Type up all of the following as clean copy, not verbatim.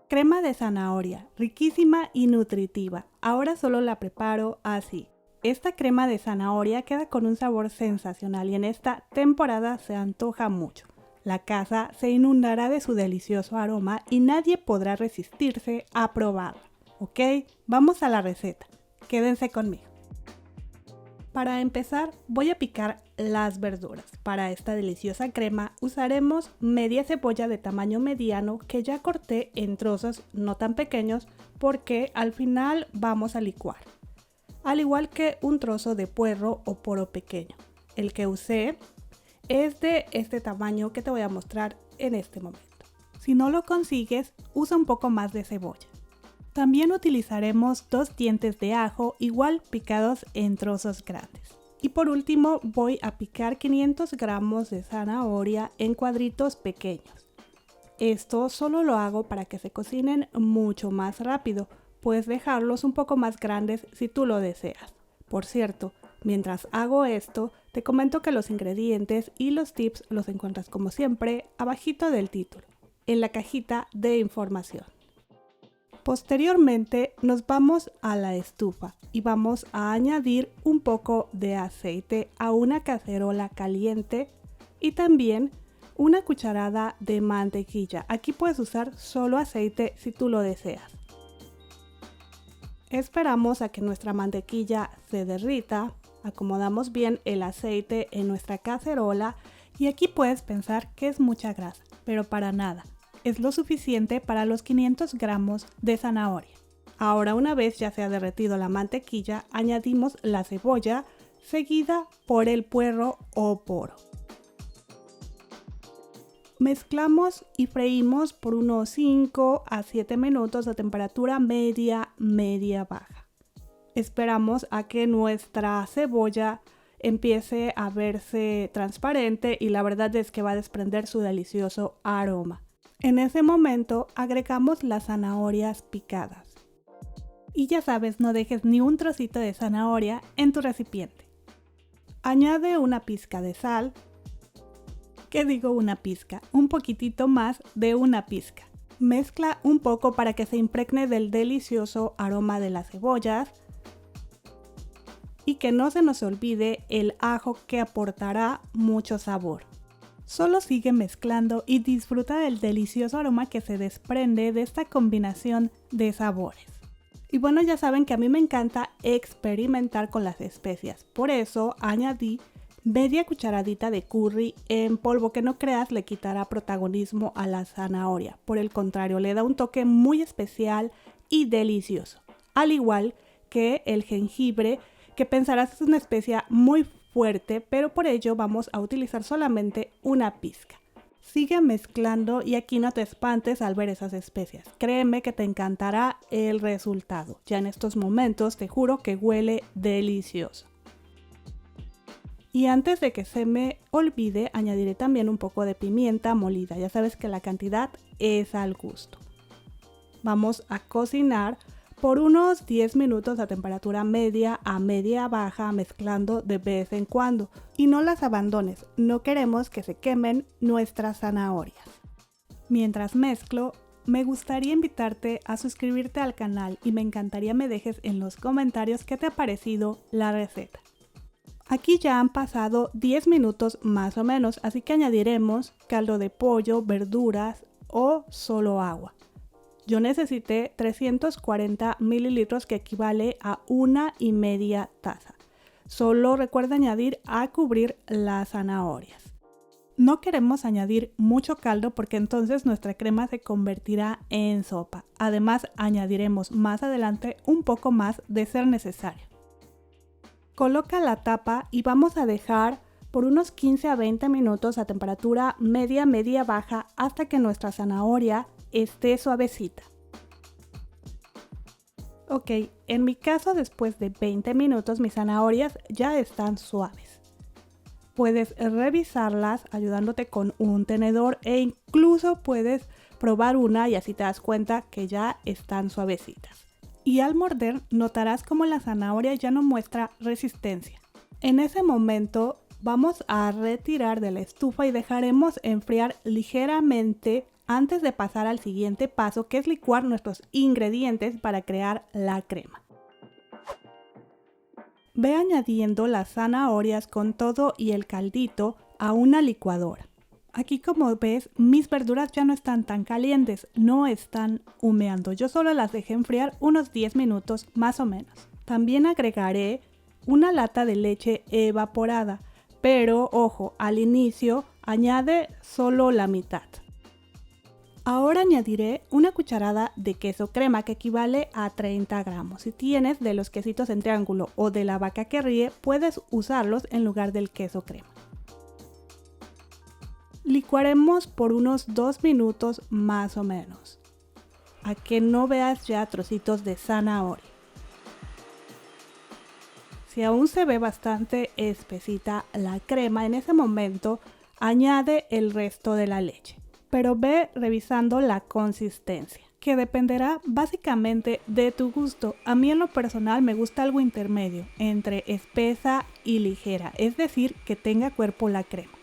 Crema de zanahoria, riquísima y nutritiva. Ahora solo la preparo así. Esta crema de zanahoria queda con un sabor sensacional y en esta temporada se antoja mucho. La casa se inundará de su delicioso aroma y nadie podrá resistirse a probarla. ¿Ok? Vamos a la receta. Quédense conmigo. Para empezar, voy a picar las verduras. Para esta deliciosa crema usaremos media cebolla de tamaño mediano que ya corté en trozos no tan pequeños porque al final vamos a licuar. Al igual que un trozo de puerro o poro pequeño. El que usé es de este tamaño que te voy a mostrar en este momento. Si no lo consigues, usa un poco más de cebolla. También utilizaremos 2 dientes de ajo igual picados en trozos grandes. Y por último voy a picar 500 gramos de zanahoria en cuadritos pequeños. Esto solo lo hago para que se cocinen mucho más rápido. Puedes dejarlos un poco más grandes si tú lo deseas. Por cierto, mientras hago esto, te comento que los ingredientes y los tips los encuentras como siempre abajito del título, en la cajita de información. Posteriormente nos vamos a la estufa y vamos a añadir un poco de aceite a una cacerola caliente y también una cucharada de mantequilla. Aquí puedes usar solo aceite si tú lo deseas. Esperamos a que nuestra mantequilla se derrita, acomodamos bien el aceite en nuestra cacerola y aquí puedes pensar que es mucha grasa, pero para nada. Es lo suficiente para los 500 gramos de zanahoria. Ahora una vez ya se ha derretido la mantequilla, añadimos la cebolla seguida por el puerro o poro. Mezclamos y freímos por unos 5 a 7 minutos a temperatura media baja. Esperamos a que nuestra cebolla empiece a verse transparente y la verdad es que va a desprender su delicioso aroma. En ese momento agregamos las zanahorias picadas. Y ya sabes, no dejes ni un trocito de zanahoria en tu recipiente. Añade una pizca de sal. ¿Qué digo una pizca? Un poquitito más de una pizca. Mezcla un poco para que se impregne del delicioso aroma de las cebollas. Y que no se nos olvide el ajo que aportará mucho sabor. Solo sigue mezclando y disfruta del delicioso aroma que se desprende de esta combinación de sabores. Y bueno, ya saben que a mí me encanta experimentar con las especias. Por eso añadí media cucharadita de curry en polvo, que no creas le quitará protagonismo a la zanahoria. Por el contrario, le da un toque muy especial y delicioso. Al igual que el jengibre, que pensarás es una especia muy fuerte, pero por ello vamos a utilizar solamente una pizca. Sigue mezclando y aquí no te espantes al ver esas especias. Créeme que te encantará el resultado. Ya en estos momentos te juro que huele delicioso. Y antes de que se me olvide, añadiré también un poco de pimienta molida. Ya sabes que la cantidad es al gusto. Vamos a cocinar por unos 10 minutos a temperatura media a media baja, mezclando de vez en cuando. Y no las abandones, no queremos que se quemen nuestras zanahorias. Mientras mezclo, me gustaría invitarte a suscribirte al canal y me encantaría me dejes en los comentarios qué te ha parecido la receta. Aquí ya han pasado 10 minutos más o menos, así que añadiremos caldo de pollo, verduras o solo agua. Yo necesité 340 mililitros que equivale a 1,5 taza. Solo recuerda añadir a cubrir las zanahorias. No queremos añadir mucho caldo porque entonces nuestra crema se convertirá en sopa. Además añadiremos más adelante un poco más de ser necesario. Coloca la tapa y vamos a dejar por unos 15 a 20 minutos a temperatura media baja hasta que nuestra zanahoria esté suavecita. Ok, en mi caso después de 20 minutos mis zanahorias ya están suaves. Puedes revisarlas ayudándote con un tenedor e incluso puedes probar una y así te das cuenta que ya están suavecitas. Y al morder notarás como la zanahoria ya no muestra resistencia. En ese momento vamos a retirar de la estufa y dejaremos enfriar ligeramente antes de pasar al siguiente paso, que es licuar nuestros ingredientes para crear la crema. Ve añadiendo las zanahorias con todo y el caldito a una licuadora. Aquí, como ves, mis verduras ya no están tan calientes, no están humeando. Yo solo las dejé enfriar unos 10 minutos más o menos. También agregaré una lata de leche evaporada, pero ojo, al inicio añade solo la mitad. Ahora añadiré una cucharada de queso crema, que equivale a 30 gramos. Si tienes de los quesitos en triángulo o de la vaca que ríe, puedes usarlos en lugar del queso crema. Licuaremos por unos 2 minutos más o menos, a que no veas ya trocitos de zanahoria. Si aún se ve bastante espesita la crema, en ese momento añade el resto de la leche. Pero ve revisando la consistencia, que dependerá básicamente de tu gusto. A mí en lo personal me gusta algo intermedio, entre espesa y ligera, es decir, que tenga cuerpo la crema.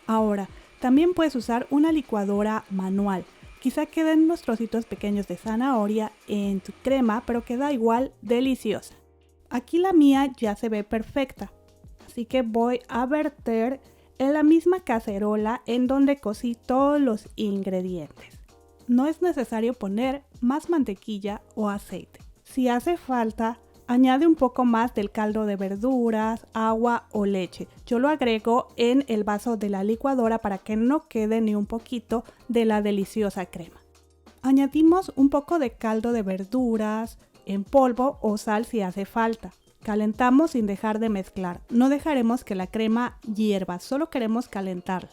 Ahora, también puedes usar una licuadora manual. Quizá queden unos trocitos pequeños de zanahoria en tu crema, pero queda igual deliciosa. Aquí la mía ya se ve perfecta, así que voy a verter en la misma cacerola en donde cocí todos los ingredientes. No es necesario poner más mantequilla o aceite. Si hace falta, añade un poco más del caldo de verduras, agua o leche. Yo lo agrego en el vaso de la licuadora para que no quede ni un poquito de la deliciosa crema. Añadimos un poco de caldo de verduras en polvo o sal si hace falta. Calentamos sin dejar de mezclar. No dejaremos que la crema hierva, solo queremos calentarla.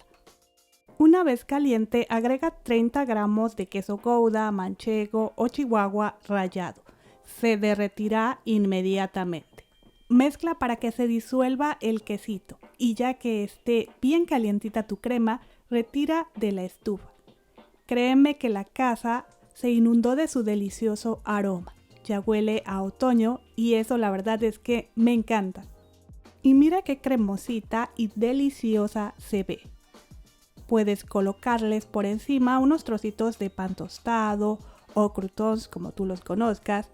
Una vez caliente, agrega 30 gramos de queso Gouda, manchego o chihuahua rallado. Se derretirá inmediatamente. Mezcla para que se disuelva el quesito y ya que esté bien calientita tu crema, retira de la estufa. Créeme que la casa se inundó de su delicioso aroma. Ya huele a otoño y eso la verdad es que me encanta. Y mira qué cremosita y deliciosa se ve. Puedes colocarles por encima unos trocitos de pan tostado o croutons como tú los conozcas.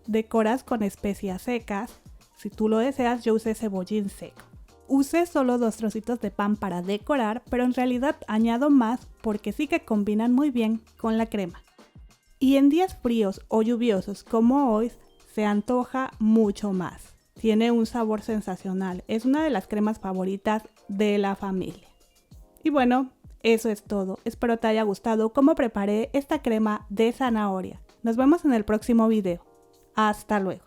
Decoras con especias secas. Si tú lo deseas, yo usé cebollín seco. Usé solo 2 trocitos de pan para decorar, pero en realidad añado más porque sí que combinan muy bien con la crema. Y en días fríos o lluviosos como hoy, se antoja mucho más. Tiene un sabor sensacional. Es una de las cremas favoritas de la familia. Y bueno, eso es todo. Espero te haya gustado cómo preparé esta crema de zanahoria. Nos vemos en el próximo video. Hasta luego.